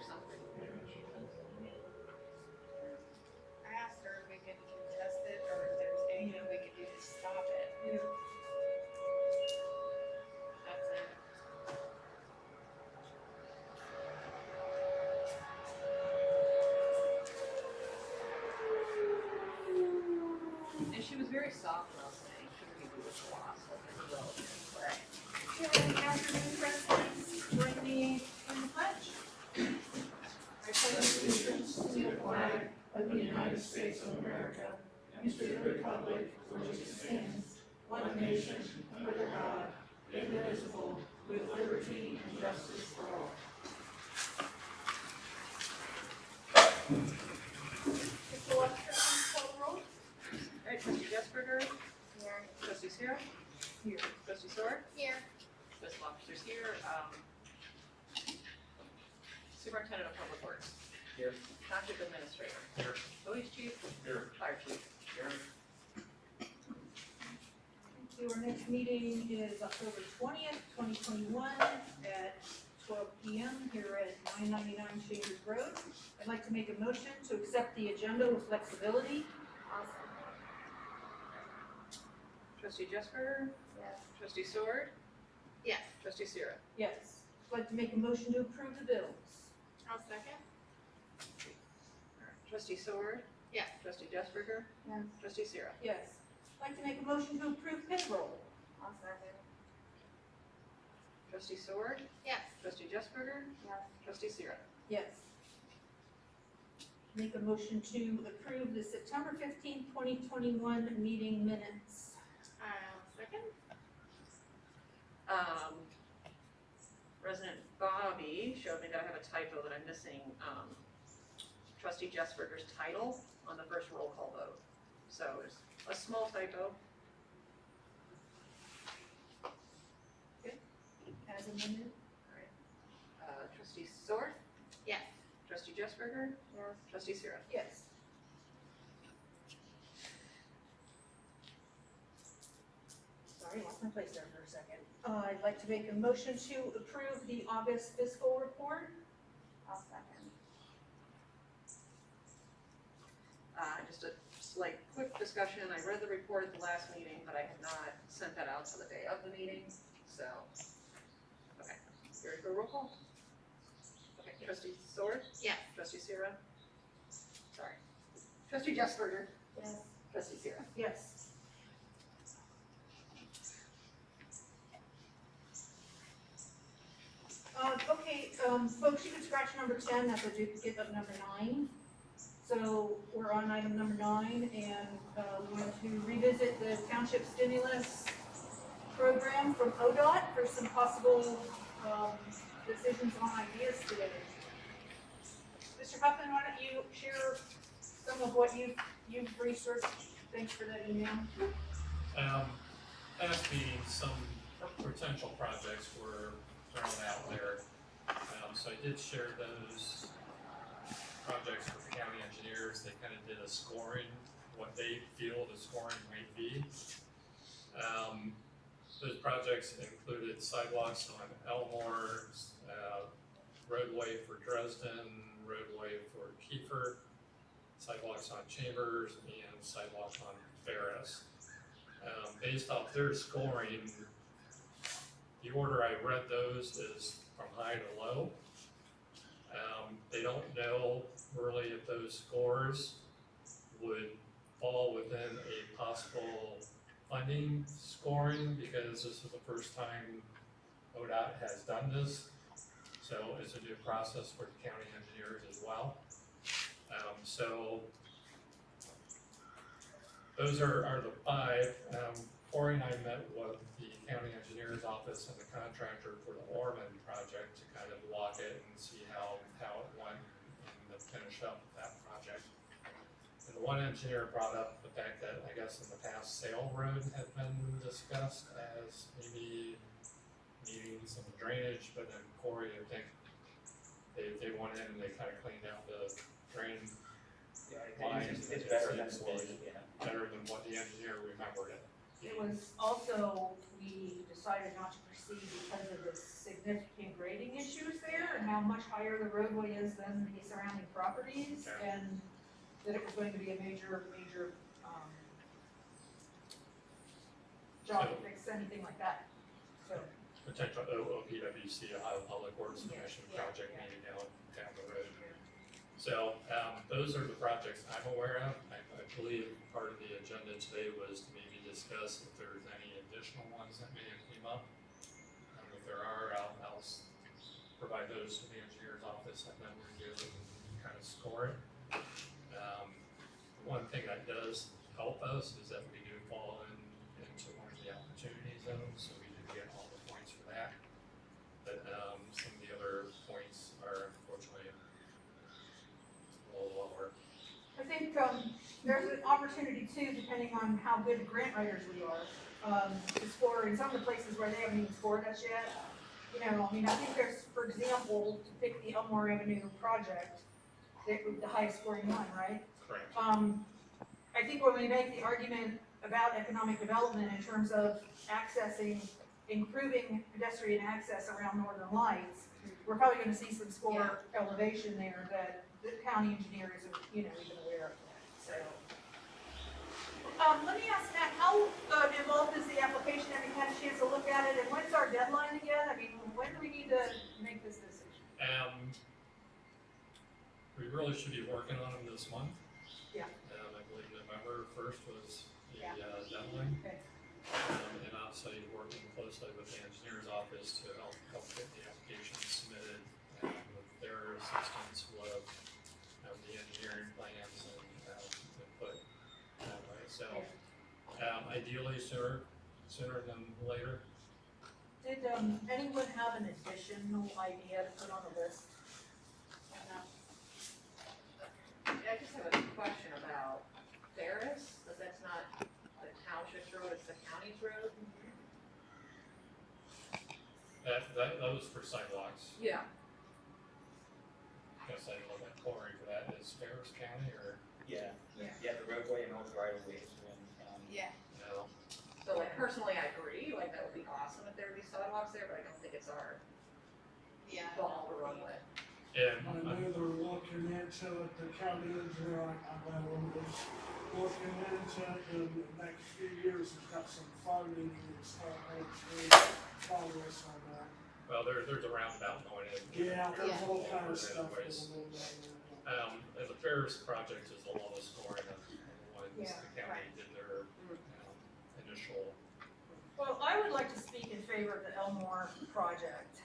something. I asked her if we could contest it or if there's anything we could do to stop it. That's it. And she was very soft about saying she would do this a lot, so it's irrelevant. Right. Good afternoon, trustees. Join me in the pledge. I pledge allegiance to the flag of the United States of America and to the republic for which it stands, one nation, under God, indivisible, with liberty and justice for all. Mr. Webster, please call the roll. All right, Trustee Jesberger? Here. Trustee Sierra? Here. Trustee Sword? Here. Fiscal officers here. Superintendent of Public Works? Here. Township Administrator? Here. Police Chief? Here. Fire Chief? Here. Thank you. Our next meeting is October 20th, 2021 at 12 p.m. here at 999 Chambers Road. I'd like to make a motion to accept the agenda with flexibility. Trustee Jesberger? Yes. Trustee Sword? Yes. Trustee Sierra? Yes. I'd like to make a motion to approve the bills. I'll second. Trustee Sword? Yes. Trustee Jesberger? Yes. Trustee Sierra? Yes. I'd like to make a motion to approve payroll. I'll second. Trustee Sword? Yes. Trustee Jesberger? Yes. Trustee Sierra? Yes. Make a motion to approve the September 15th, 2021 meeting minutes. I'll second. Resident Bobby showed me that I have a typo that I'm missing, Trustee Jesberger's title on the first roll call vote. So it's a small typo. As amended. Trustee Sword? Yes. Trustee Jesberger? Yes. Trustee Sierra? Yes. Sorry, lost my place there for a second. I'd like to make a motion to approve the August fiscal report. I'll second. Just a like quick discussion. I read the report at the last meeting, but I had not sent that out till the day of the meeting, so. Okay, you ready for a roll call? Okay, Trustee Sword? Yes. Trustee Sierra? Sorry. Trustee Jesberger? Yes. Trustee Sierra? Yes. Okay, folks, you can scratch number 10, that's a duplicate of number 9. So we're on item number 9, and we want to revisit the township stimulus program from ODOT for some possible decisions on ideas today. Mr. Huffman, why don't you share some of what you've researched? Thanks for that email. Last meeting, some potential projects were thrown out there. So I did share those projects with the county engineers. They kind of did a scoring, what they feel the scoring might be. Those projects included sidewalks on Elmore, roadway for Dresden, roadway for Kiefer, sidewalks on Chambers, and sidewalks on Ferris. Based off their scoring, the order I read those is from high to low. They don't know really if those scores would fall within a possible funding scoring, because this is the first time ODOT has done this. So it's a new process for the county engineers as well. So those are the 5. Corey and I met with the county engineer's office and the contractor for the Orman project to kind of walk it and see how it went and finish up that project. And the one engineer brought up the fact that I guess in the past Sale Road had been discussed as maybe needing some drainage, but then Corey, I think they went in and they kind of cleaned out the drain lines. It's better than It it seems was, to be yeah. better than what the engineer remembered it. It was also, we decided not to proceed because of the significant grading issues there, and how much higher the roadway is than the surrounding properties, Okay. and that it was going to be a major, job to fix anything like that, so. Potential OPWC, Ohio Public Works Yeah, Commission yeah, project yeah. maybe down the road. So, those are the projects I'm aware of. I believe part of the agenda today was to maybe discuss if there's any additional ones that may have came up. If there are, I'll provide those to the engineer's office, let them review it and kind of score it. One thing that does help us is that we do fall into one of the opportunity zones, so we do get all the points for that. But, some of the other points are unfortunately a little lower. I think, there's an opportunity too, depending on how good grant writers we are, to score in some of the places where they haven't even scored us yet. You know, I mean, I think there's, for example, to pick the Elmore Avenue project, the highest scoring one, right? Correct. I think when we make the argument about economic development in terms of improving pedestrian access around Northern Lights, we're probably gonna see some score elevation there that the county engineer isn't, even aware of that, so. Let me ask Matt, how involved is the application? Have you had a chance to look at it, and when's our deadline again? I mean, when do we need to make this decision? We really should be working on them this month. Yeah. I believe November 1st was the Yeah. deadline. Okay. And obviously working closely with the engineer's office to help get the application submitted, with their assistance with the engineering plans and input that way. So, ideally sooner than later. Did anyone have an additional idea to put on the list? I just have a question about Ferris, but that's not the township's road, it's the county's road. That was for sidewalks. Yeah. Guess I look at Corey for that. Is Ferris County or Yeah, Yeah. yeah, the roadway and all the right of ways in, Yeah. no? So like personally, I agree, like that would be awesome if there would be sidewalks there, but I don't think it's our Yeah. fault to run with. And I know they're looking into it, the county engineer, I know is looking into it in the next few years, has got some funding and stuff, to follow us on that. well, there's a roundabout going in. Yeah, there's Yeah. all kind of stuff going Anyways, on down there. And the Ferris project is the lowest scoring of the ones Yeah, the county did their initial. Well, I would like to speak in favor of the Elmore project.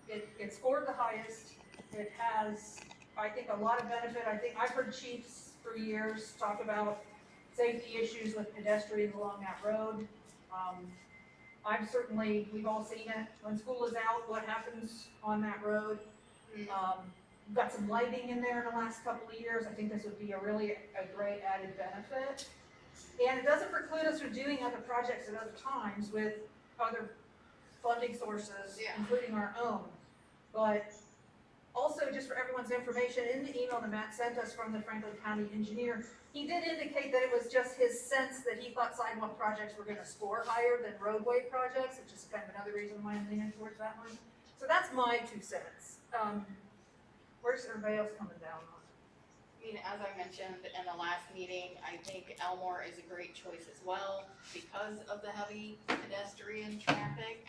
It scored the highest. It has, I think, a lot of benefit. I think I've heard chiefs for years talk about safety issues with pedestrians along that road. We've all seen it. When school is out, what happens on that road? We've got some lighting in there in the last couple of years. I think this would be a great added benefit. And it doesn't preclude us from doing other projects at other times with other funding sources, Yeah. including our own. But also, just for everyone's information, in the email that Matt sent us from the Franklin County engineer, he did indicate that it was just his sense that he thought sidewalk projects were gonna score higher than roadway projects, which is kind of another reason why I'm leaning towards that one. So that's my 2 cents. Where's everybody else coming down on? I mean, as I mentioned in the last meeting, I think Elmore is a great choice as well because of the heavy pedestrian traffic.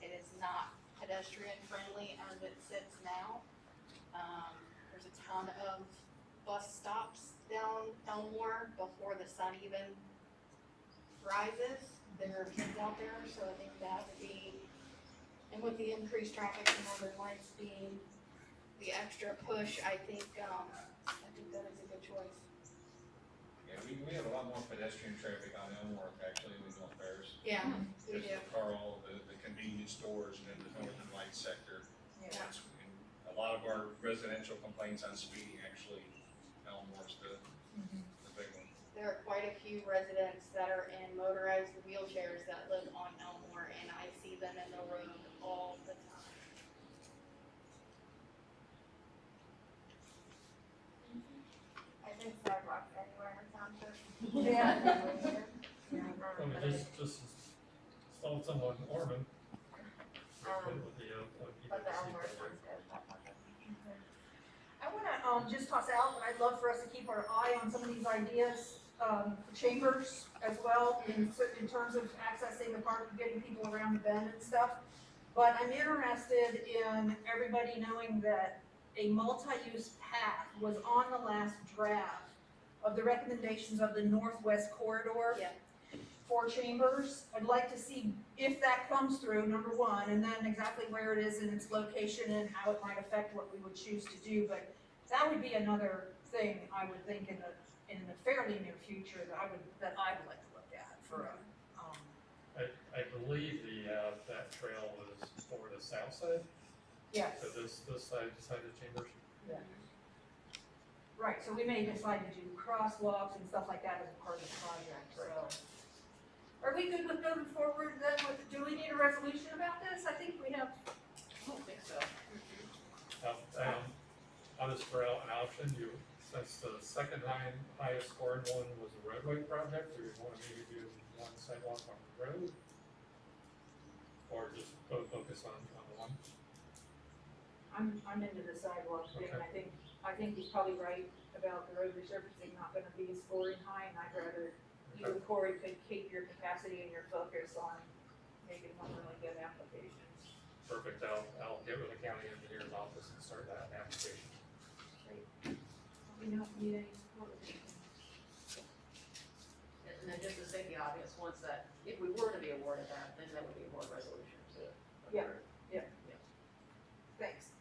It is not pedestrian friendly as it sits now. There's a ton of bus stops down Elmore before the sun even rises. There are kids out there, so I think that would be, and with the increased traffic and Northern Lights being the extra push, I think that is a good choice. Yeah, we have a lot more pedestrian traffic on Elmore actually than on Ferris. Yeah, we Because do. of Carl, the convenience stores and then the Northern Light sector. Yeah. That's- and a lot of our residential complaints on speeding, actually, Elmore's the big one. There are quite a few residents that are in motorized wheelchairs that live on Elmore, and I see them in the road all the time. I think sidewalks anywhere in township. Yeah. I mean, just install some on Ormond. With the But the OPWC Elmore project. one's good. just toss out, but I'd love for us to keep our eye on some of these ideas, for chambers as well, in terms of accessing the park, getting people around the bend and stuff. But I'm interested in everybody knowing that a multi-use path was on the last draft of the recommendations of the Northwest Corridor. Yeah. For chambers. I'd like to see if that comes through, number one, and then exactly where it is in its location and how it might affect what we would choose to do. But that would be another thing I would think in the fairly near future that I would like to look at for a, I believe that trail was for the south side, yes. so this side of Chambers. Right, so we may decide to do crosswalks and stuff like that as a part of the project, so. Are we good with moving forward then with, do we need a resolution about this? I think we have. I don't think so. I'll just throw out an option, since the second highest scoring one was a roadway project, do you want to maybe do one sidewalk on the road? Or just go focus on the one? I'm into the sidewalk thing, and I think he's probably right about the road resurfacing not gonna be scoring high, and I'd rather you and Corey could keep your capacity and your focus on making one really good applications. Perfect, I'll get with the county engineer's office and start that application. We don't need any support. And then just to state the obvious, once that, if we were to be awarded that, then that would be a board resolution to. Yeah. Thanks.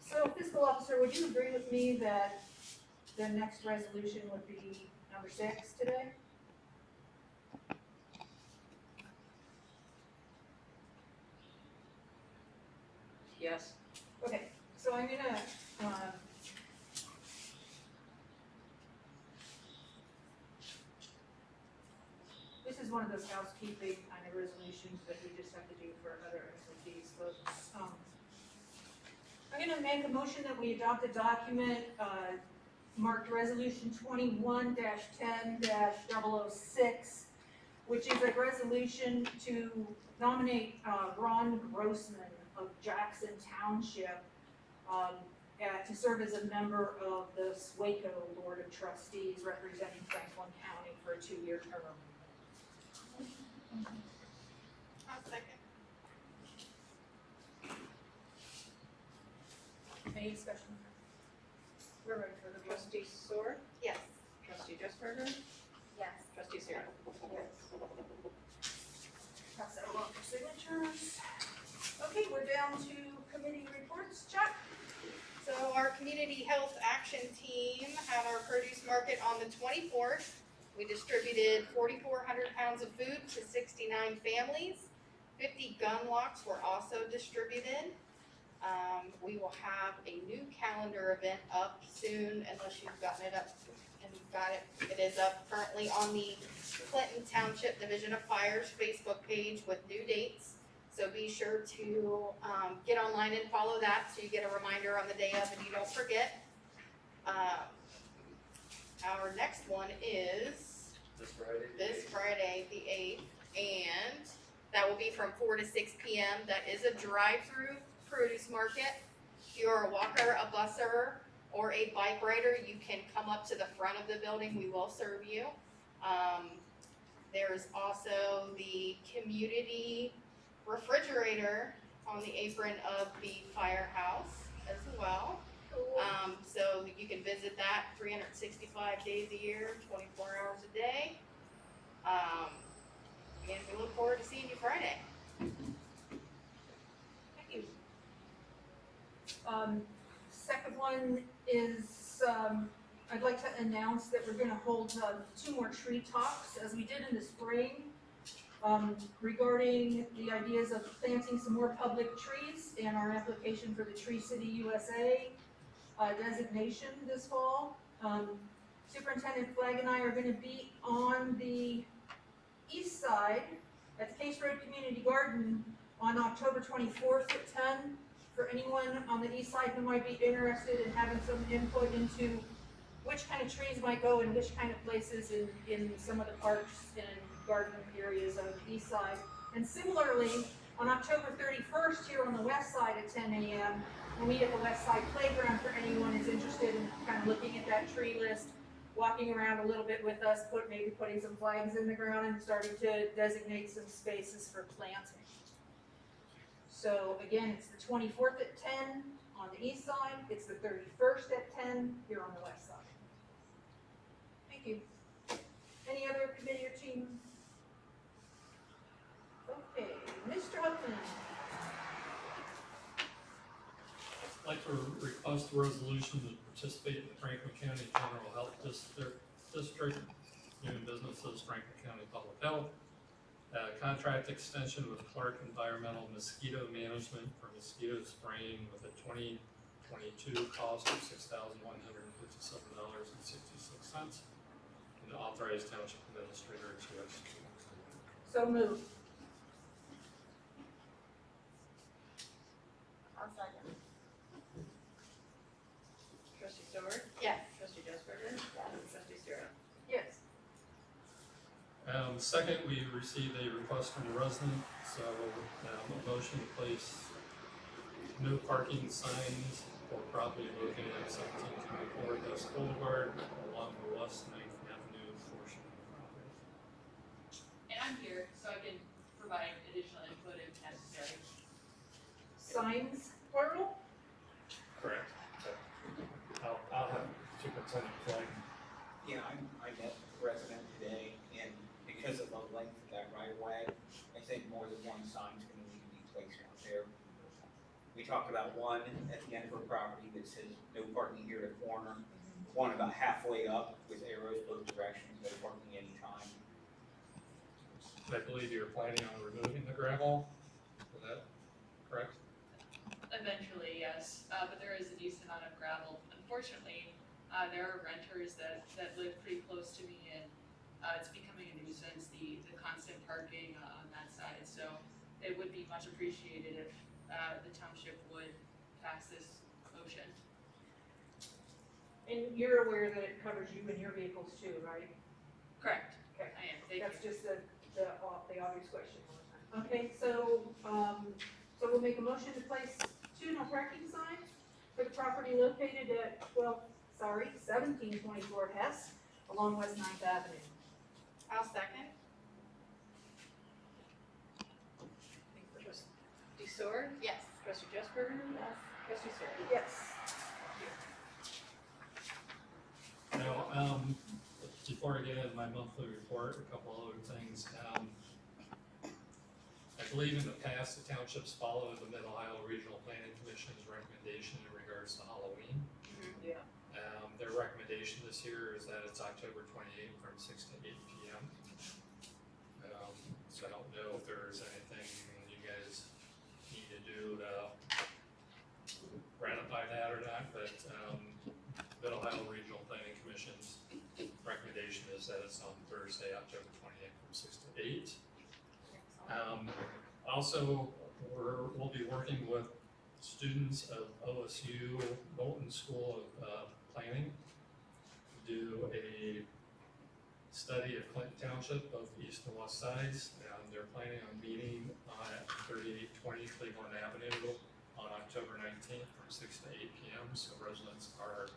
So fiscal officer, would you agree with me that the next resolution would be number 6 today? Yes. Okay, so I'm gonna, this is one of those housekeeping kind of resolutions that we just have to do for other entities, folks. I'm gonna make a motion that we adopt a document, marked resolution 21-10-006, which is a resolution to nominate, Ron Grossman of Jackson Township, to serve as a member of the SWACO Board of Trustees representing Franklin County for a 2-year term. I'll second. Any discussion? We're ready for the Trustee Sword, Yes. trustee Justburger, Yes. trustee Sarah. Pass that along for signatures. Okay, we're down to committee reports. Chuck? So our Community Health Action Team had our produce market on the 24th. We distributed 4,400 pounds of food to 69 families. 50 gun locks were also distributed. We will have a new calendar event up soon, unless you've gotten it up and you've got it. It is up currently on the Clinton Township Division of Fire's Facebook page with new dates. So be sure to get online and follow that so you get a reminder on the day of and you don't forget. Our next one is this Friday, the 8th, and that will be from 4 to 6 p.m. That is a drive-through produce market. If you're a walker, a busser, or a bike rider, you can come up to the front of the building. We will serve you. There's also the community refrigerator on the apron of the firehouse as well. So you can visit that 365 days a year, 24 hours a day. And we look forward to seeing you Friday. Thank you. Second one is, I'd like to announce that we're gonna hold 2 more tree talks, as we did in the spring, regarding the ideas of planting some more public trees and our application for the Tree City USA designation this fall. Superintendent Flagg and I are gonna be on the east side at the Case Road Community Garden on October 24th at 10. For anyone on the east side who might be interested in having some input into which kind of trees might go in which kind of places in some of the parks and garden areas of the east side. And similarly, on October 31st here on the west side at 10 a.m., we'll meet at the West Side Playground for anyone who's interested in kind of looking at that tree list, walking around a little bit with us, maybe putting some flags in the ground and starting to designate some spaces for planting. So again, it's the 24th at 10 on the east side, it's the 31st at 10 here on the west side. Thank you. Any other committee or team? Okay, Mr. Upman. I'd like to request a resolution to participate in the Franklin County General Health District, doing businesses, Franklin County Public Health. Contract extension with Clark Environmental Mosquito Management for mosquito spraying with a 2022 cost of $6,157.66. And to authorize township administrator to execute. So moved. I'll second. Trustee Stewart? Yes. Trustee Jesperson? Trustee Stewart? Yes. Second, we received a request from a resident, so a motion to place no parking signs for property located at 1724 West Boulevard along the West 9th Avenue portion of the property. And I'm here, so I can provide additional input if necessary. Signs, plural? Correct. I'll have superintendent flag. Yeah, I met a resident today, and because of the length of that right of way, I think more than one sign's gonna need to be placed out there. We talked about one at the end of her property that says no parking here at the corner, one about halfway up with arrows both directions, no parking anytime. I believe you're planning on removing the gravel, is that correct? Eventually, yes, but there is a decent amount of gravel. Unfortunately, there are renters that live pretty close to me, and it's becoming a nuisance, the constant parking on that side. So it would be much appreciated if the township would pass this motion. And you're aware that it covers you and your vehicles too, right? Correct. Okay. I am, thank you. That's just the obvious question. Okay, so we'll make a motion to place 2 no parking signs for the property located at 1724 Hess along West 9th Avenue. I'll second. Trustee Stewart? Yes. Trustee Jesperson? Yes. Trustee Stewart? Yes. Now, before I get into my monthly report, a couple other things. I believe in the past, the townships followed the Mid-Ohio Regional Planning Commission's recommendation in regards to Halloween. Yeah. Their recommendation this year is that it's October 28th from 6 to 8 p.m. So I don't know if there's anything you guys need to do to ratify that or not, but Mid-Ohio Regional Planning Commission's recommendation is that it's on Thursday, October 28th from 6 to 8. Also, we'll be working with students of OSU Bolton School of Planning to do a study of Clinton Township, both east and west sides. They're planning on meeting at 3820 Cleveland Avenue on October 19th from 6 to 8 p.m. So residents are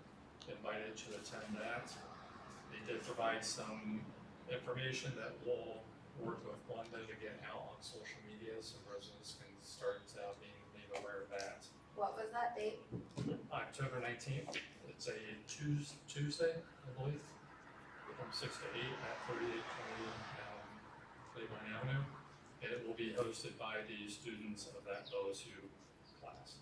invited to attend that. They did provide some information that we'll work with Glenda to get out on social media so residents can start being made aware of that. What was that date? October 19th, it's a Tuesday, I believe, from 6 to 8 at 3820 Cleveland Avenue. And it will be hosted by the students of that OSU class.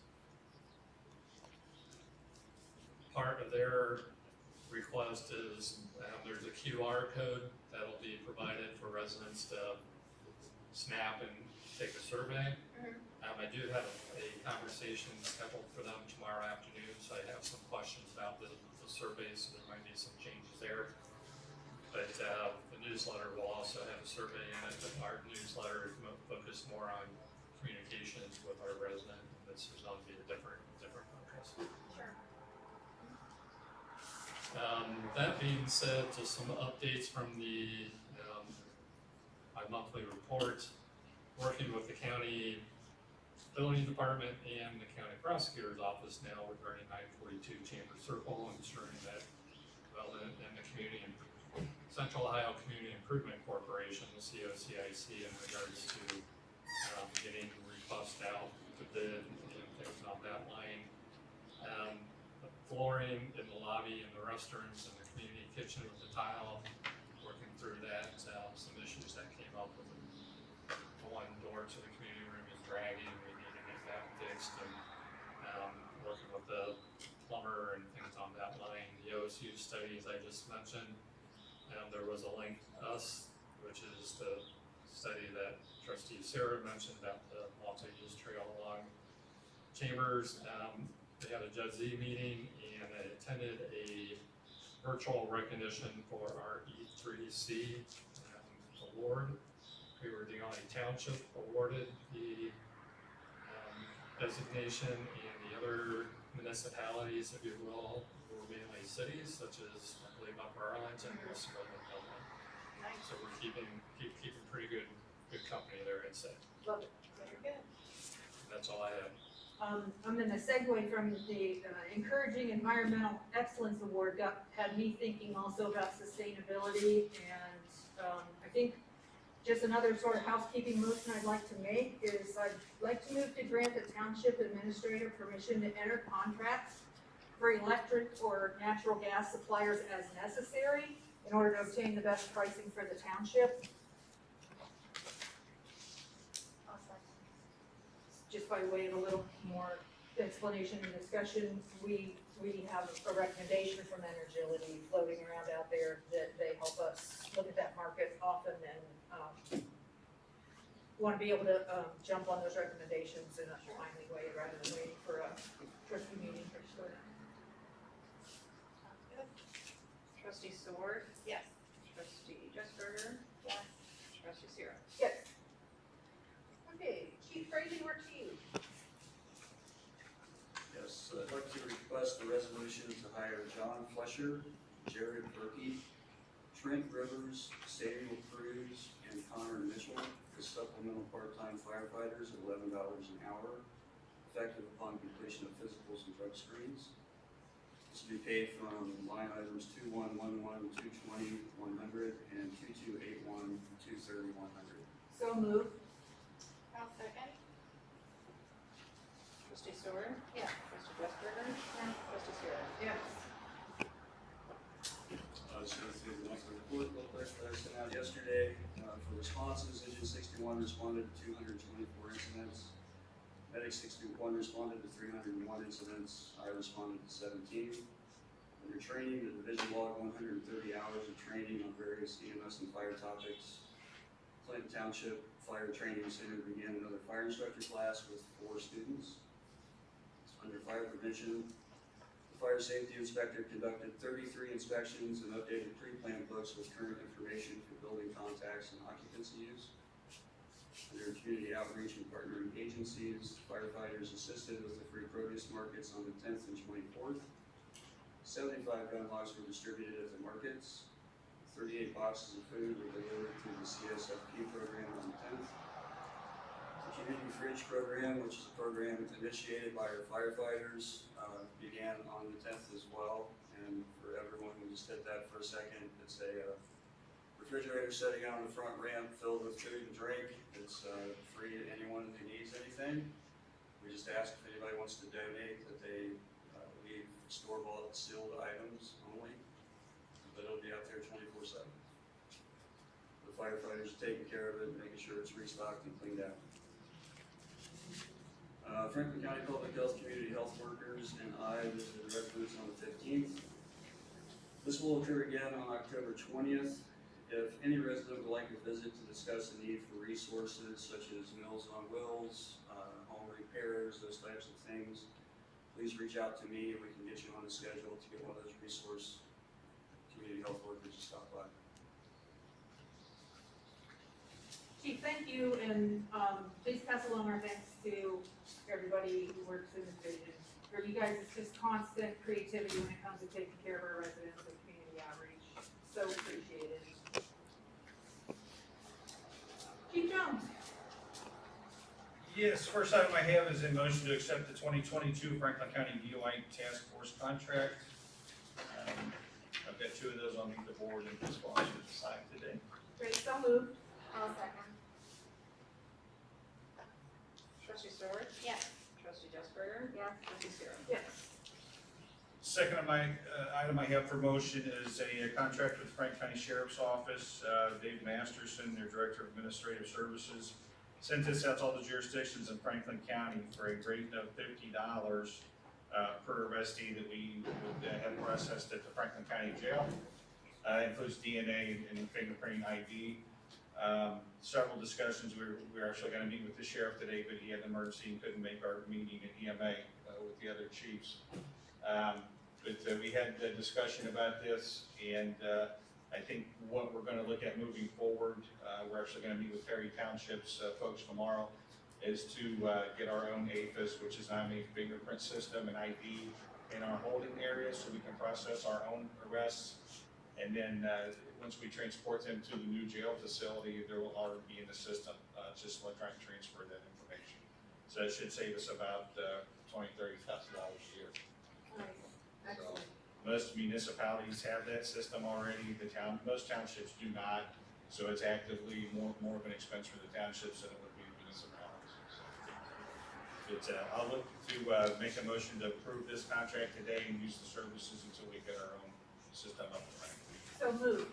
Part of their request is there's a QR code that'll be provided for residents to snap and take a survey. I do have a conversation scheduled for them tomorrow afternoon, so I have some questions about the survey, so there might be some changes there. But the newsletter will also have a survey in it, but our newsletter is focused more on communications with our resident. This is going to be a different focus. Sure. That being said, just some updates from my monthly report. Working with the county building department and the county prosecutor's office now regarding 942 Chamber Circle, ensuring that development in the community, Central Ohio Community Improvement Corporation, the COCIC, in regards to getting repost out to bid and things on that line. The flooring in the lobby and the restrooms and the community kitchen with the tile, working through that, some issues that came up with the one door to the community room is dragging, we need to get that fixed, and working with the plumber and things on that line. The OSU study, as I just mentioned, there was a link to us, which is the study that Trustee Sarah mentioned about the multi-use trail along Chambers. They had a Judge Z meeting and I attended a virtual recognition for our E3C award. The only township awarded the designation, and the other municipalities, if you will, were mainly cities such as, I believe, Upper Arlington, Westfield, and Milton. Nice. So we're keeping pretty good company there, I'd say. Love it. Very good. That's all I have. I'm gonna segue from the Encouraging Environmental Excellence Award, had me thinking also about sustainability, and I think just another sort of housekeeping motion I'd like to make is I'd like to move to grant the township administrator permission to enter contracts for electric or natural gas suppliers as necessary in order to obtain the best pricing for the township. I'll second. Just by way of a little more explanation and discussion, we have a recommendation from Energility floating around out there that they help us look at that market often and want to be able to jump on those recommendations in a timely way rather than waiting for a trustee meeting for sure. Sounds good. Trustee Sword, Yes. trustee Jesberger, Yes. trustee Sierra. Yes. Okay, Chief Brady, we're to you. Yes, I'd like to request a resolution to hire John Flesher, Jared Berkey, Trent Rivers, Samuel Cruz, and Connor Mitchell as supplemental part-time firefighters at $11 an hour, effective upon completion of physicals and drug screens. This will be paid from line items 2111, 220, 100, and 2281, 230, 100. So moved. I'll second. Trustee Sword, Yes. trustee Jesberger, trustee Sierra. Yes. Just going through the monthly report real quick that I sent out yesterday. For responses, Engine 61 responded to 224 incidents. Medic 61 responded to 301 incidents. I responded to 17. Under training, the division logged 130 hours of training on various EMS and fire topics. Clinton Township Fire Training Center began another fire instructor class with 4 students. Under fire prevention, the fire safety inspector conducted 33 inspections and updated pre-planned books with current information for building contacts and occupancy use. Under community outreach and partnering agencies, firefighters assisted with the free produce markets on the 10th and 24th. 75 gun locks were distributed at the markets. 38 boxes of food were delivered through the CSFP program on the 10th. The Community Fridge Program, which is a program initiated by our firefighters, began on the 10th as well. And for everyone who just hit that for a second, it's a refrigerator sitting out on the front ramp filled with food and drink. It's free to anyone who needs anything. We just ask if anybody wants to donate that they leave store-bought sealed items only, but it'll be out there 24/7. The firefighters are taking care of it, making sure it's restocked and cleaned out. Franklin County Public Health Community Health Workers and I visited residents on the 15th. This will occur again on October 20th. If any resident would like to visit to discuss the need for resources such as Meals on Wheels, home repairs, those types of things, please reach out to me and we can get you on the schedule to get one of those resource community health workers to stop by. Chief, thank you, and please pass along our thanks to everybody who works in the division. For you guys, it's just constant creativity when it comes to taking care of our residents and community outreach. So appreciated. Chief Jones. Yes, first item I have is a motion to accept the 2022 Franklin County DUI Task Force contract. I've got two of those on the board and the sponsors to sign today. Great, so moved. I'll second. Trustee Stewart? Yes. Trustee Justburger? Yes. Trustee Zero? Yes. Second of my, item I have for motion is a contract with Franklin County Sheriff's Office. Dave Masterson, their Director of Administrative Services, sent this out to all the jurisdictions in Franklin County for a rate of $50 per arrestee that we would have processed at the Franklin County Jail. Includes DNA and fingerprint ID. Several discussions, we're actually gonna meet with the sheriff today, but he had an emergency and couldn't make our meeting at EMA with the other chiefs. But we had a discussion about this, and I think what we're gonna look at moving forward, we're actually gonna meet with Perry Township's folks tomorrow, is to get our own APHIS, which is nominated fingerprint system and ID in our holding area, so we can process our own arrests. And then, once we transport them to the new jail facility, there will already be in the system, just electronic transfer that information. So that should save us about $20,000–$30,000 a year. Nice. Excellent. Most municipalities have that system already, most townships do not, so it's actively more of an expense for the townships than it would be municipalities. But, I'll look to, make a motion to approve this contract today and use the services until we get our own system up and running. So moved.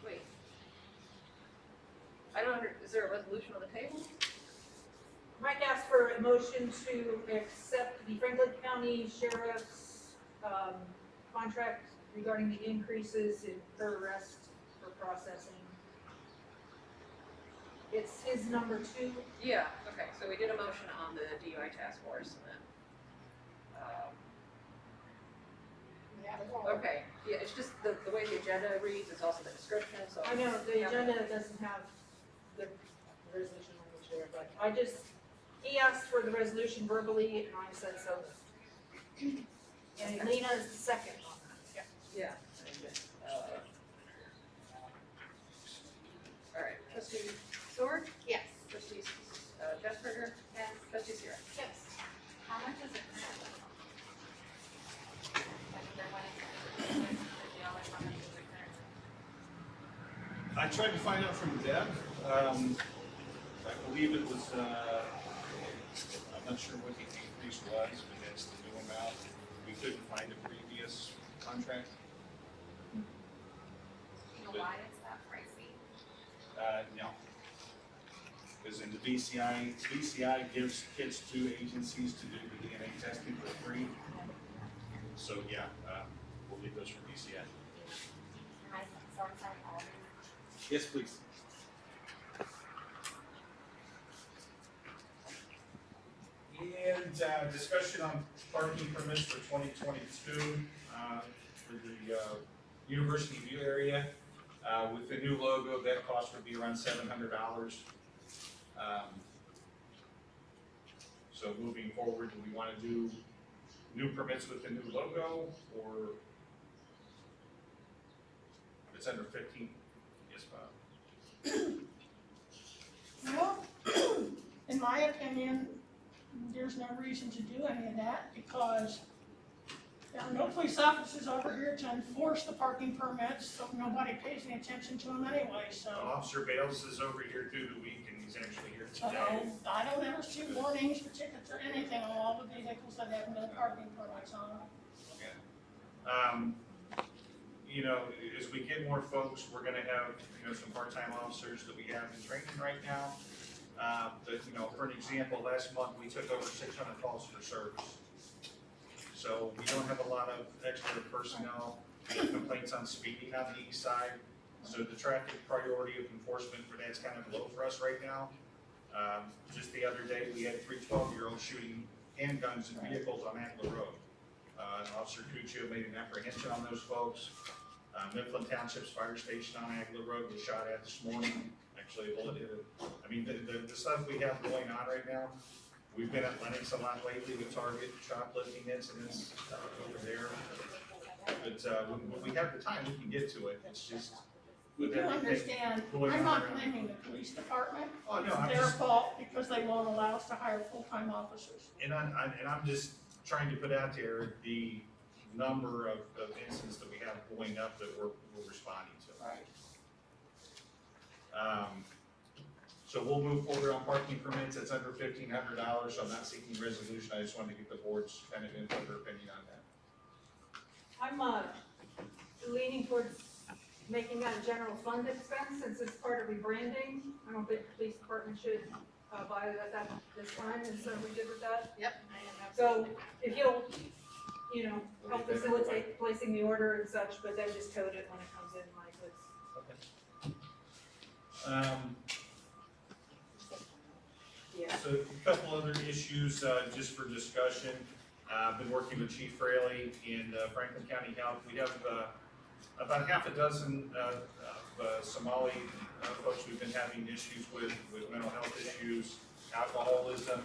Wait. I don't is there a resolution on the table? Mike asked for a motion to accept the Franklin County Sheriff's, contract regarding the increases in per arrest for processing. It's his number 2. Yeah, okay, so we did a motion on the DUI task force and then, okay, yeah, it's just the way the agenda reads, it's also the description, so. I know, the agenda doesn't have the resolution language there, but he asked for the resolution verbally, and I said so. And Lena's the second on that. Yeah. All right, trustee Stewart, Yes. trustee Justburger, Yes. trustee Zero. Yes. How much is it currently? Like they're winning, how much is it currently? I tried to find out from Deb, I believe it was, I'm not sure what the increase was, but that's the new amount. We couldn't find a previous contract. You know why it's that pricey? No. Because in the BCI gives kits to agencies to do the DNA testing for free. So, yeah, we'll leave those for BCI. Can I start signing all these? Yes, please. And discussion on parking permits for 2022 for the University View area. With the new logo, that cost would be around $700. So moving forward, do we want to do new permits with the new logo, or if it's under 15? Yes, Bob. Well, in my opinion, there's no reason to do any of that because there are no police officers over here to enforce the parking permits, so nobody pays any attention to them anyway, so. Officer Bales is over here through the week, and he's actually here So today. I don't ever see warnings or tickets or anything on all the vehicles that have no parking permits on them. You know, as we get more folks, we're gonna have, some part-time officers that we have in training right now. But, for an example, last month, we took over 600 calls for service. So we don't have a lot of extra personnel. We have complaints on speeding on the east side. So the traffic priority of enforcement for that's kind of low for us right now. Just the other day, we had 3 12-year-olds shooting handguns in vehicles on Agla Road. Officer Cuccio made an apprehension on those folks. Mifflin Township's fire station on Agla Road was shot at this morning. Actually, a bullet hit it. I mean, the stuff we have going on right now, we've been at Lennox a lot lately with Target shoplifting incidents over there. But, when we have the time, we can get to it, it's just You with do everything understand, going I'm on not around. blaming the police department. Oh, no, It's I'm their just, fault because they won't allow us to hire full-time officers. and I'm just trying to put out there the number of incidents that we have going up that we're responding to. Right. So we'll move forward on parking permits, it's under $1,500, so I'm not seeking resolution, I just wanted to get the board's kind of input or opinion on that. I'm leaning towards making that a general fund expense since it's part of rebranding. I don't think the police department should buy that at this time, is we good with that? Yep, I am So absolutely. if you'll, help facilitate placing the order and such, but then just code it when it comes in like this. Yeah. So a couple other issues, just for discussion. I've been working with Chief Fraley in Franklin County Health. We have about half a dozen of Somali folks we've been having issues with mental health issues, alcoholism.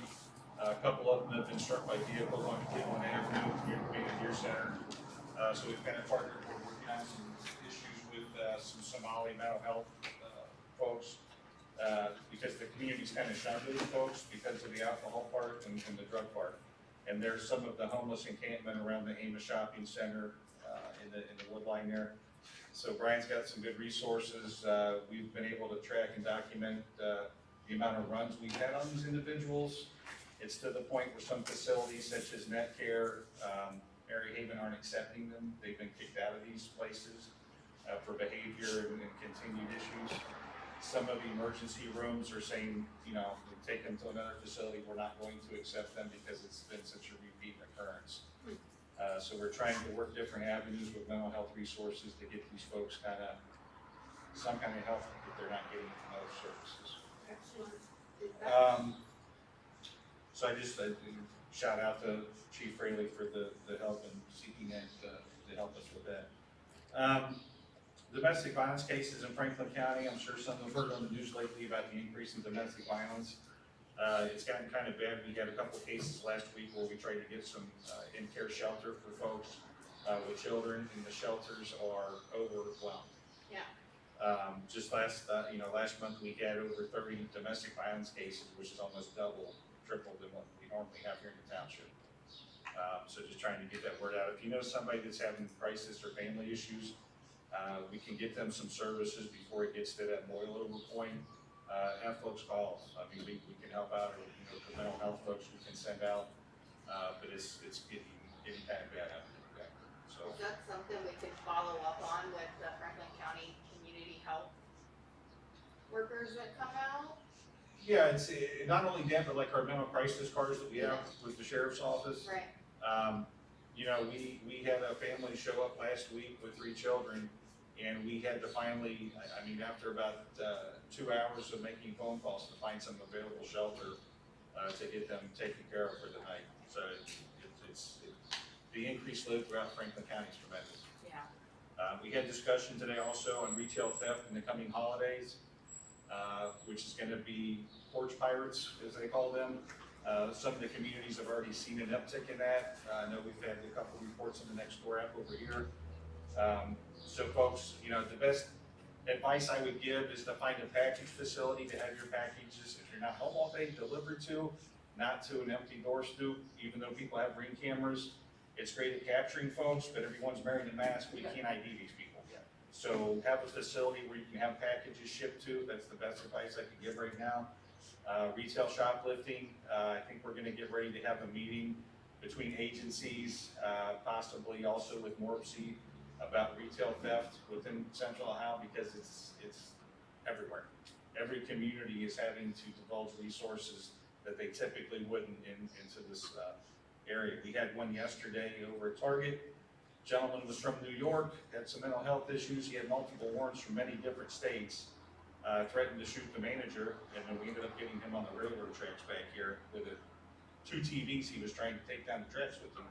A couple of them have been struck by vehicles on Cleveland Avenue, being a Deer Center. So we've kind of partnered, we're working on some issues with some Somali mental health folks. Because the community's kind of shunned those folks because of the alcohol part and the drug part. And there's some of the homeless encampment around the Amos Shopping Center in the woodline there. So Brian's got some good resources. We've been able to track and document the amount of runs we've had on these individuals. It's to the point where some facilities such as Netcare, Mary Haven aren't accepting them. They've been kicked out of these places for behavior and continued issues. Some of the emergency rooms are saying, we take them to another facility, we're not going to accept them because it's been such a repeat occurrence. So we're trying to work different avenues with mental health resources to get these folks some kind of help that they're not getting from other services. Excellent. So I just shout out to Chief Fraley for the help and seeking that to help us with that. Domestic violence cases in Franklin County, I'm sure some have heard on the news lately about the increase in domestic violence. It's gotten kind of bad. We had a couple cases last week where we tried to get some in-care shelter for folks with children, and the shelters are overwhelmed. Yeah. Just last month we had over 30 domestic violence cases, which is almost triple than what we normally have here in the township. So just trying to get that word out. If you know somebody that's having crisis or family issues, we can get them some services before it gets to that boilover point. Have folks call us. I mean, we can help out, or the mental health folks we can send out, but it's getting kind of bad out there. So. Is that something we could follow up on with the Franklin County Community Health workers that come out? Yeah, it's not only that, but like our mental crisis cars that we have with the sheriff's office. Right. We had a family show up last week with 3 children, and we had to finally, after about 2 hours of making phone calls to find some available shelter to get them taken care of for the night. So the increased load throughout Franklin County is tremendous. Yeah. We had discussion today also on retail theft in the coming holidays, which is going to be Porch Pirates, as they call them. Some of the communities have already seen an uptick in that. I know we've had a couple reports in the next door app over here. So folks, the best advice I would give is to find a package facility to have your packages, if you're not home all day, delivered to, not to an empty door stoop, even though people have Ring cameras. It's great at capturing folks, but everyone's wearing a mask, we can't ID these people. So have a facility where you can have packages shipped to, that's the best advice I can give right now. Retail shoplifting, I think we're gonna get ready to have a meeting between agencies, possibly also with MORPC, about retail theft within Central Ohio, because it's everywhere. Every community is having to divulge resources that they typically wouldn't into this area. We had one yesterday over at Target. Gentleman was from New York, had some mental health issues, he had multiple warrants from many different states. Threatened to shoot the manager, and then we ended up getting him on the railroad tracks back here with 2 TVs he was trying to take down the tracks with them.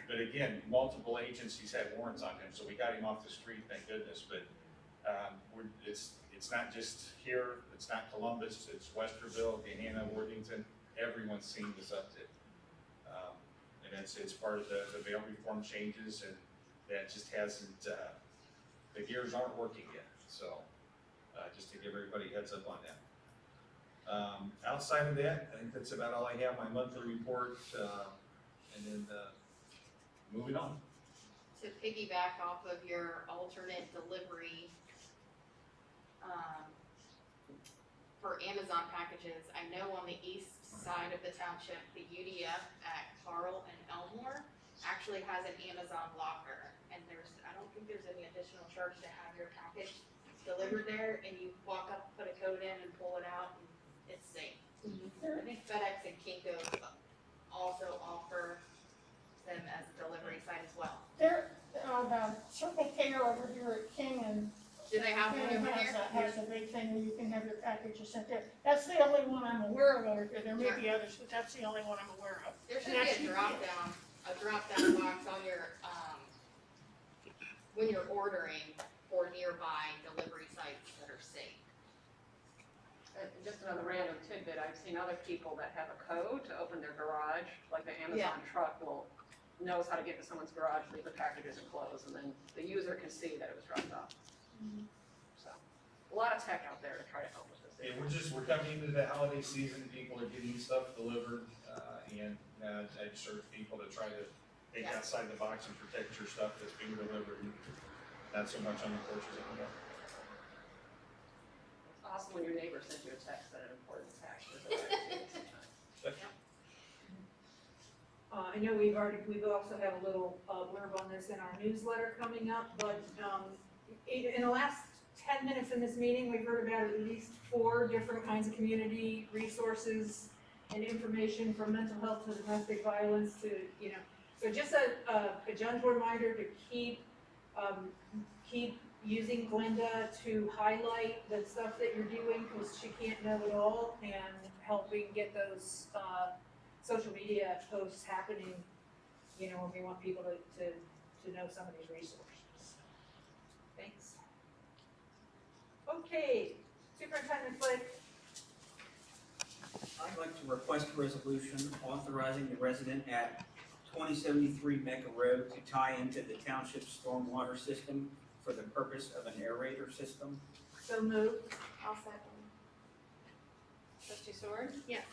But again, multiple agencies had warrants on him, so we got him off the street, thank goodness. But it's not just here, it's not Columbus, it's Westerville, Gahanna, Worthington, everyone's seen this uptick. And it's part of the bail reform changes, and that just hasn't, the gears aren't working yet, so, just to give everybody a heads up on that. Outside of that, I think that's about all I have, my monthly report, and then, moving on. To piggyback off of your alternate delivery, for Amazon packages, I know on the east side of the township, the UDF at Carl and Elmore actually has an Amazon locker. And I don't think there's any additional charge to have your package delivered there, and you walk up, put a code in and pull it out, and it's safe. I think FedEx and Kinko also offer them as a delivery site as well. There, the Circle K over here at King and Do they have one over King here? has a big thing where you can have your packages sent there. That's the only one I'm aware of over here. There may be others, but that's the only one I'm aware of. There should And be a drop down box on your, when you're ordering for nearby delivery sites that are safe. Just another random tidbit, I've seen other people that have a code to open their garage, like the Amazon truck knows how to get to someone's garage, leave the packages and close, and then the user can see that it was dropped off. So, a lot of tech out there to try to help with this. Yeah, we're coming into the holiday season, people are getting stuff delivered, and I just urge people to try to think outside the box and protect your stuff that's being delivered, not so much on the porches anymore. It's awesome when your neighbor sends you a text that an important package is arriving. I know we also have a little blurb on this in our newsletter coming up, but in the last 10 minutes in this meeting, we've heard about at least 4 different kinds of community resources and information from mental health to domestic violence to, so just a gentle reminder to keep using Glenda to highlight the stuff that you're doing, because she can't know it all, and helping get those social media posts happening, when we want people to know some of these resources. Thanks. Okay, Superintendent Flake. I'd like to request a resolution authorizing the resident at 2073 Mecca Road to tie into the township stormwater system for the purpose of an aerator system. So moved. I'll second. Trustee Sword? Yes.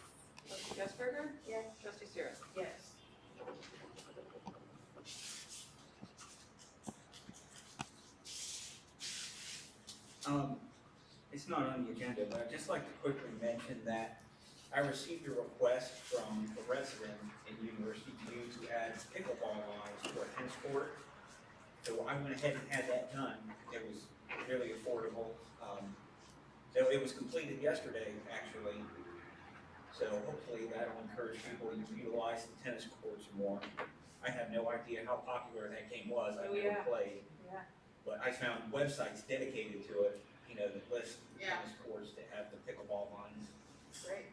Trustee Gussberger? Yes. Trustee Stira? Yes. It's not on the agenda, but I'd just like to quickly mention that I received a request from a resident in University View to add pickleball lines to our tennis court. So I went ahead and had that done. It was really affordable. So it was completed yesterday, actually. So hopefully that'll encourage people to utilize the tennis courts more. I have no idea how popular that game was. I've never played. Yeah. But I found websites dedicated to it, that list tennis courts that have the pickleball lines. Great.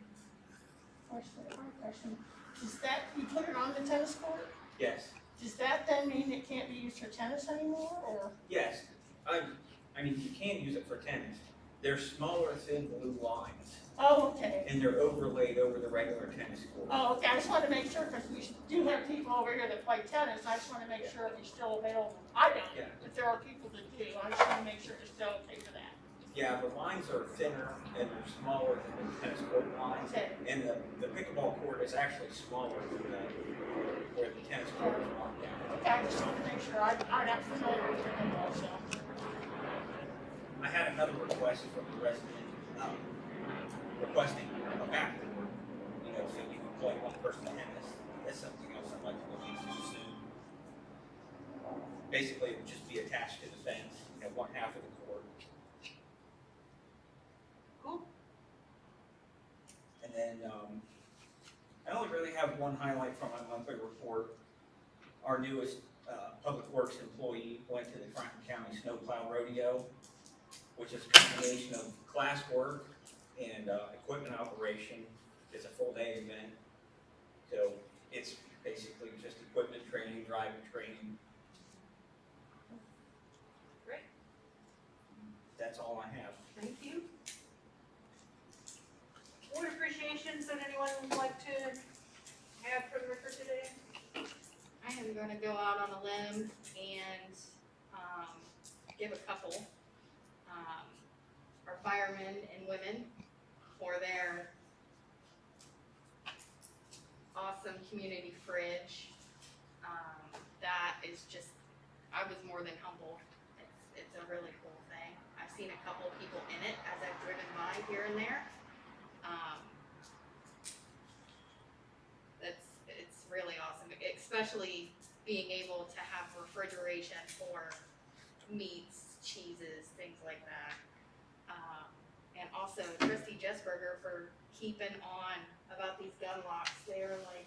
Question. Does that, you put it on the tennis court? Yes, Does that then mean it can't be used for tennis anymore, or? yes. I mean, you can use it for tennis. They're smaller, thin blue lines, Oh, okay. and they're overlaid over the regular tennis court. Oh, okay, I just wanted to make sure, because we do have people over here that play tennis, I just want to make sure it's still available. I don't, Yeah. but there are people that do, I just want to make sure it's still okay for that. Yeah, the lines are thinner and they're smaller than the tennis court lines. Okay. And the pickleball court is actually smaller than where the tennis court is marked down. Okay, I just want to make sure, I'm not familiar with pickleball, so. I had another request from the resident, requesting a backboard, so you can play one person tennis. That's something else I'd like to look into soon. Basically, it would just be attached to the fence, one half of the court. Cool. And then, I only really have one highlight from my monthly report. Our newest, Public Works employee went to the Franklin County Snowplow Rodeo, which is a combination of class work and equipment operation. It's a full-day event. So it's basically just equipment training, driving training. Great. That's all I have. Thank you. Board appreciations that anyone would like to have for the record today? I am gonna go out on a limb and, give a couple, our firemen and women for their awesome community fridge. That is just, I was more than humbled. It's a really cool thing. I've seen a couple people in it as I've driven by here and there. It's really awesome, especially being able to have refrigeration for meats, cheeses, things like that. And also Trustee Jesberger for keeping on about these gun locks. They are like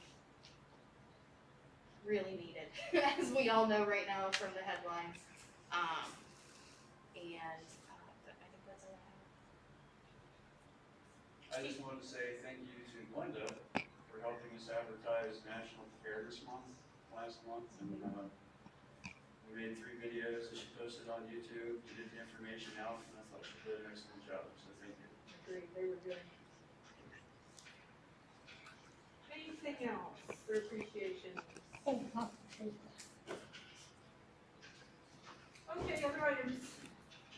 really needed, as we all know right now from the headlines. But I think that's all I have. I just wanted to say thank you to Linda for helping us advertise National Preparedness Month last month. And we made 3 videos that she posted on YouTube. You did the information out, and I thought she did an excellent job, so thank you. Agreed, they were good. Anything else for appreciation? Oh, huh. Okay, other items.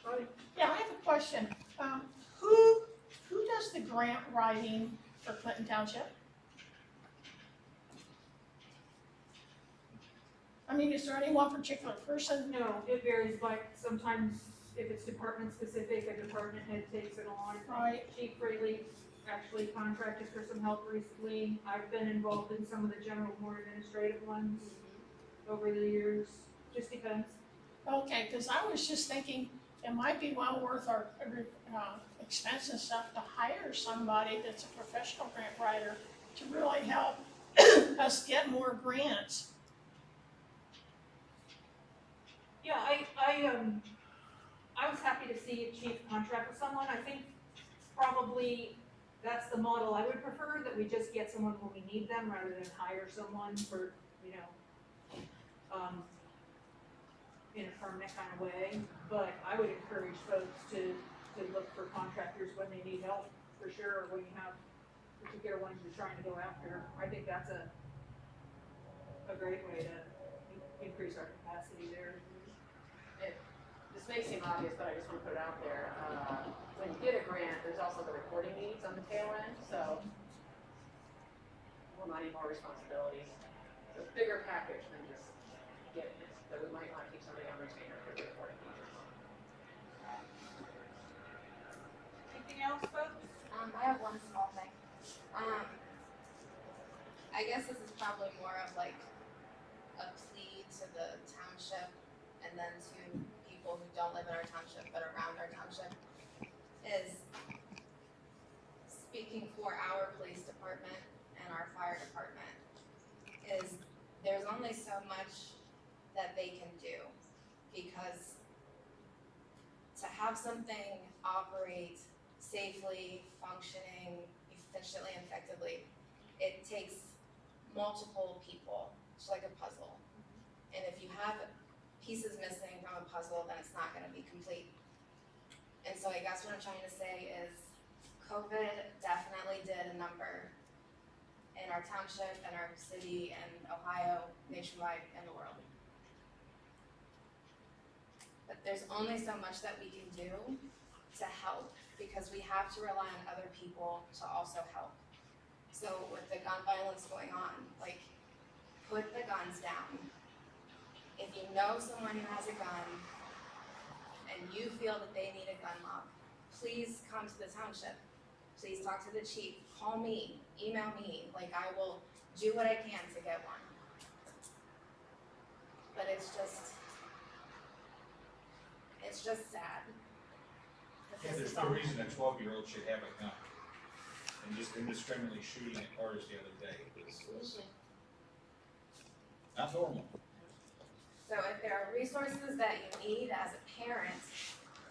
Bobby? Yeah, I have a question. Who does the grant writing for Clinton Township? I mean, is there any one particular person? No, it varies, but sometimes if it's department specific, a department head takes it on. Right. Chief Fraley actually contracted for some help recently. I've been involved in some of the general, more administrative ones over the years, just depends. Okay, because I was just thinking it might be well worth our expense and stuff to hire somebody that's a professional grant writer to really help us get more grants. Yeah, I was happy to see a chief contract with someone. I think probably that's the model. I would prefer that we just get someone when we need them rather than hire someone for, in a permanent kind of way. But I would encourage folks to look for contractors when they need help, for sure, or when you have particular ones you're trying to go after. I think that's a great way to increase our capacity there. This may seem obvious, but I just want to put it out there. When you get a grant, there's also the reporting needs on the tail end, so we'll not need more responsibilities. So it's a bigger package than just getting it, that we might want to keep somebody on retainer for the reporting needs. Anything else, folks? I have one small thing. I guess this is probably more of like a plea to the township and then to people who don't live in our township but around our township, is speaking for our police department and our fire department, is there's only so much that they can do, because to have something operate safely, functioning, efficiently, and effectively, it takes multiple people. It's like a puzzle. And if you have pieces missing from a puzzle, then it's not gonna be complete. And so I guess what I'm trying to say is COVID definitely did a number in our township and our city and Ohio, nationwide, and the world. But there's only so much that we can do to help, because we have to rely on other people to also help. So with the gun violence going on, like, put the guns down. If you know someone who has a gun and you feel that they need a gun lock, please come to the township. Please talk to the chief, call me, email me, like, I will do what I can to get one. But it's just sad. that Yeah, this there's is no all- reason a 12-year-old should have a gun. And just indiscriminately shooting at cars the other day was not normal. So if there are resources that you need as a parent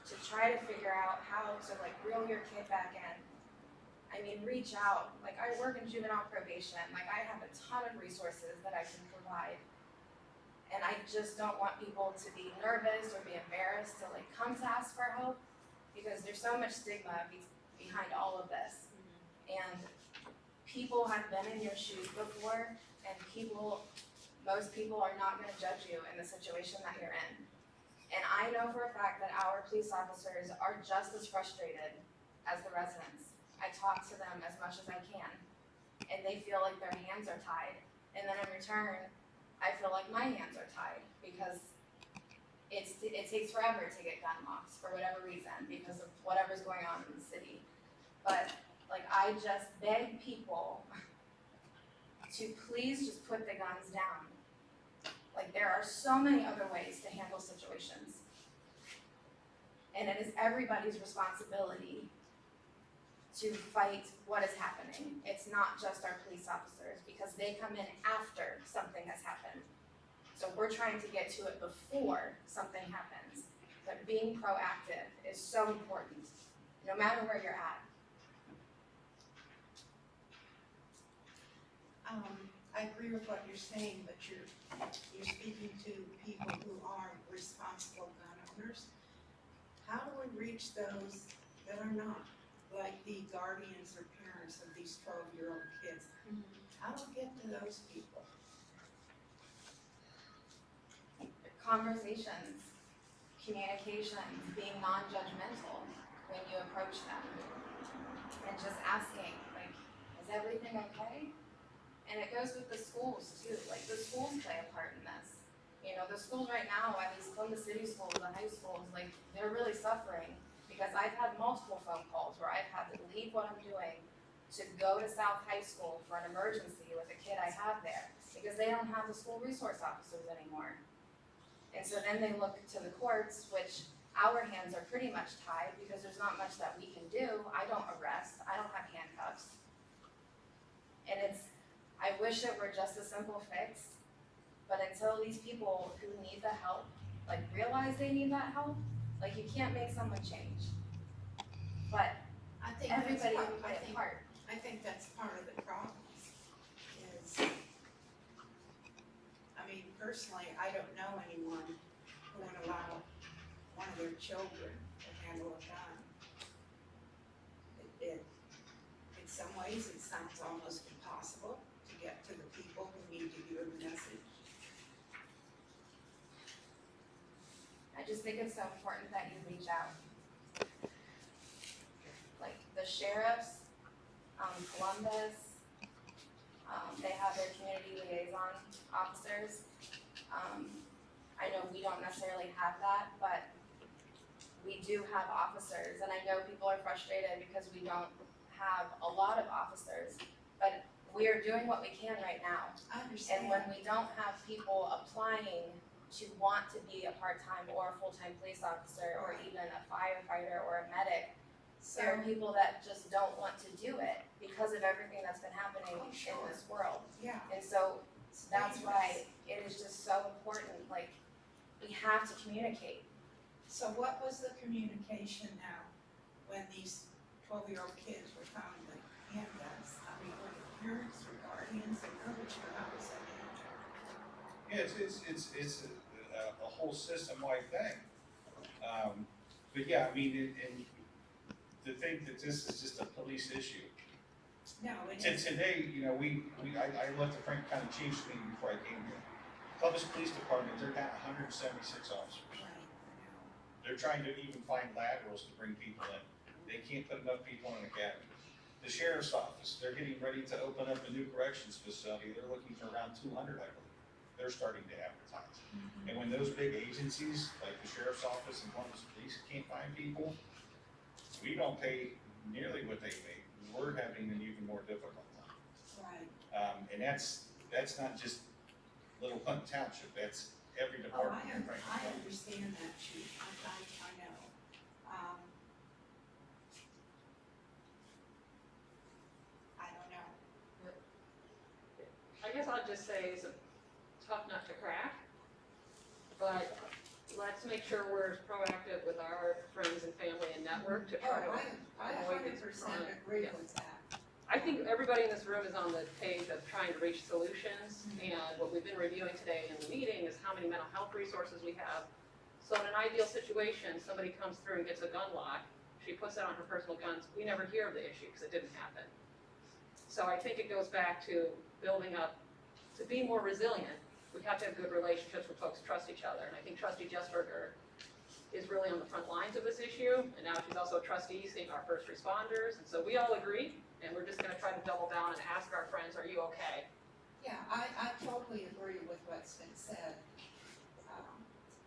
to try to figure out how to like reel your kid back in, I mean, reach out. Like, I work in juvenile probation, like I have a ton of resources that I can provide. And I just don't want people to be nervous or be embarrassed to like come to ask for help, because there's so much stigma behind all of this. And people have been in your shoes before, and people most people are not gonna judge you in the situation that you're in. And I know for a fact that our police officers are just as frustrated as the residents. I talk to them as much as I can, and they feel like their hands are tied. And then in return, I feel like my hands are tied, because it takes forever to get gun locks for whatever reason, because of whatever's going on in the city. But, like, I just beg people to please just put the guns down. Like, there are so many other ways to handle situations. And it is everybody's responsibility to fight what is happening. It's not just our police officers, because they come in after something has happened. So we're trying to get to it before something happens. But being proactive is so important, no matter where you're at. I agree with what you're saying, but you're speaking to people who are responsible gun owners. How do we reach those that are not, like the guardians or parents of these 12-year-old kids? How do we get to those people? Conversations, communications, being non-judgmental when you approach them, and just asking, like, is everything okay? And it goes with the schools too, like the schools play a part in this. You know, the schools right now, at least Columbus City schools, the high schools, like, they're really suffering, because I've had multiple phone calls where I've had to leave what I'm doing to go to South High School for an emergency with a kid I have there, because they don't have the school resource officers anymore. And so then they look to the courts, which our hands are pretty much tied, because there's not much that we can do. I don't arrest, I don't have handcuffs. And I wish it were just a simple fix, but until these people who need the help, like, realize they need that help, like, you can't make someone change. But I think that's everybody part, can play a part. I think that's part of the problem, is, I mean, personally, I don't know anyone who would allow one of their children to handle a gun. In some ways, it sounds almost impossible to get to the people who need to hear the message. I just think it's so important that you reach out. Like the sheriffs, Columbus, they have their community liaison officers. I know we don't necessarily have that, but we do have officers, and I know people are frustrated because we don't have a lot of officers, but we are doing what we can right now. I understand. And when we don't have people applying to want to be a part-time or a full-time police officer, or even a firefighter or a medic, there are people that just don't want to do it because of everything that's been happening in this world. Yeah. And so that's why it is just so important, like, we have to communicate. So what was the communication now when these 12-year-old kids were found with handguns? I mean, were the parents or guardians or how was that handled? Yeah, it's a whole system-wide thing. But yeah, I mean, and to think that this is just a police issue. No, it is. Today, you know, I left the Franklin County Chiefs meeting before I came here. Columbus Police Department, they're down 176 officers. Right. They're trying to even find laterals to bring people in. They can't put enough people in an academy. The sheriff's office, they're getting ready to open up a new corrections facility. They're looking for around 200, I believe. They're starting to advertise. And when those big agencies, like the sheriff's office and Columbus Police, can't find people, we don't pay nearly what they make. We're having an even more difficult time. Right. And that's not just Little Clinton Township, that's every Oh, department in Franklin I County. understand that, Chief. I know. I don't know. I guess I'll just say it's a tough nut to crack, but let's make sure we're as proactive with our friends and family and network to try to I avoid these 100% chronic. agree yeah. with that. I think everybody in this room is on the page of trying to reach solutions, and what we've been reviewing today in the meeting is how many mental health resources we have. So in an ideal situation, somebody comes through and gets a gun lock, she puts it on her personal guns, we never hear of the issue because it didn't happen. So I think it goes back to building up, to be more resilient, we have to have good relationships where folks trust each other. And I think Trustee Jessberger is really on the front lines of this issue, and now she's also a trustee seeing our first responders, and so we all agree, and we're just gonna try to double down and ask our friends, are you okay? Yeah, I totally agree with what's been said.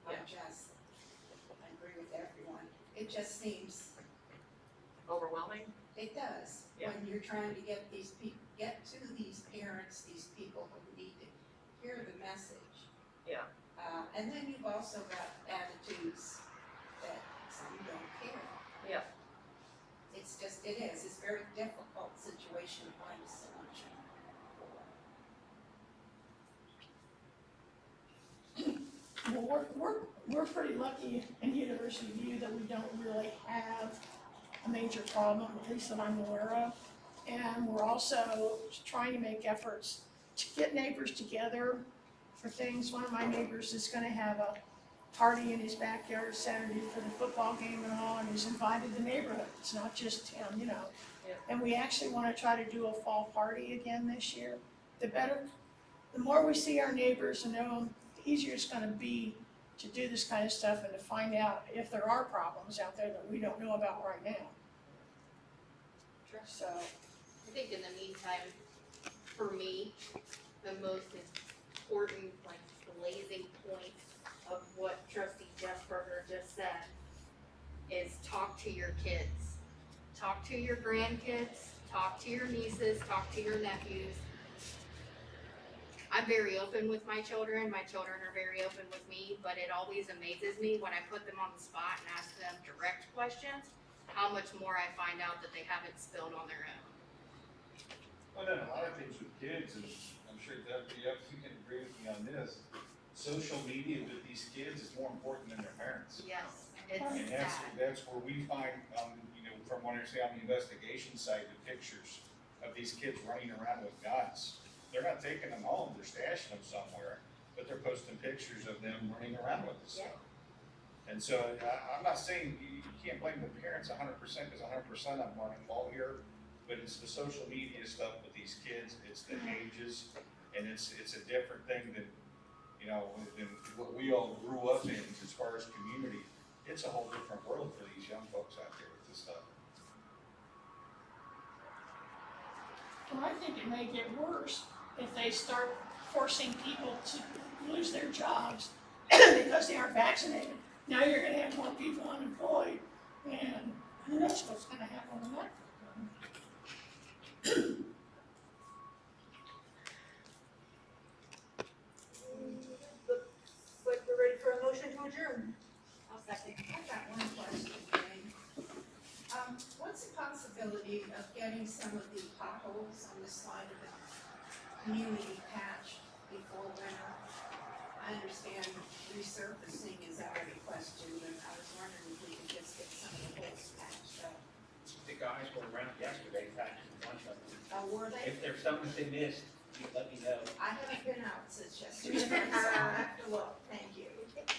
I agree with everyone. It just seems, Overwhelming? it does, when you're trying to get these get to these parents, these people who need to hear the message. Yeah. And then you've also got attitudes that some don't care. Yeah. It's just, it is, it's a very difficult situation to find a solution. Well, we're pretty lucky in University View that we don't really have a major problem, at least that I'm aware of. And we're also trying to make efforts to get neighbors together for things. One of my neighbors is gonna have a party in his backyard Saturday for the football game and all, and he's invited the neighborhood. It's not just him, you know. Yeah. And we actually wanna try to do a fall party again this year. The more we see our neighbors and know them, the easier it's gonna be to do this kind of stuff and to find out if there are problems out there that we don't know about right now. So, I think in the meantime, for me, the most important, like, blazing point of what Trustee Jessberger just said is talk to your kids. Talk to your grandkids, talk to your nieces, talk to your nephews. I'm very open with my children are very open with me, but it always amazes me when I put them on the spot and ask them direct questions, how much more I find out that they haven't spilled on their own. Well, then a lot of things with kids, and I'm sure Deb, you can agree with me on this, social media with these kids is more important than their parents. Yes, it's And sad. that's where we find, from what I say on the investigation side, the pictures of these kids running around with guns. They're not taking them home, they're stashing them somewhere, but they're posting pictures of them running around with this stuff. And so, I'm not saying you can't blame the parents 100%, because 100% of them are involved here, but it's the social media stuff with these kids, it's the ages, and it's a different thing than, than what we all grew up in as far as community. It's a whole different world for these young folks out there with this stuff. well, I think it may get worse if they start forcing people to lose their jobs because they aren't vaccinated. Now you're gonna have more people unemployed, and who knows what's gonna happen with that. Looks like we're ready for a motion to adjourn. I'll second. I've got one question, Jane. What's the possibility of getting some of the potholes on the side of the community patched before winter? I understand resurfacing is out of the question, and I was wondering if we could just get some of the holes patched up. The guys were around yesterday, patching a bunch of them. Were they? If there's something that they missed, you let me know. I haven't been out since yesterday, so I'll have to look, thank you.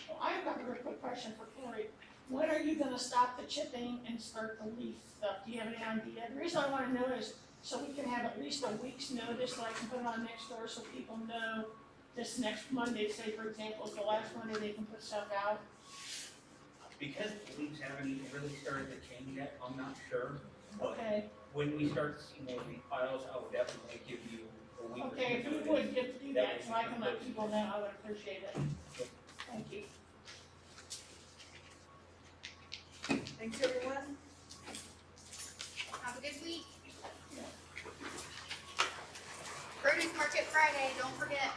Well, I have a very quick question for Cory. When are you gonna stop the chipping and start the leaf stuff? Do you have any idea? The reason I wanna know is so we can have at least a week's notice, so I can put it on next door so people know this next Monday, say for example, is the last Monday they can put stuff out. Because the leaves haven't even really started to change yet, I'm not sure. Okay, When we start seeing those leaf piles, I will definitely give you a week or two. okay, if you notice. would get to do that, so I can let people know, I would appreciate it. Thank you. Thanks, everyone. Have a good week. Produce Market Friday, don't forget.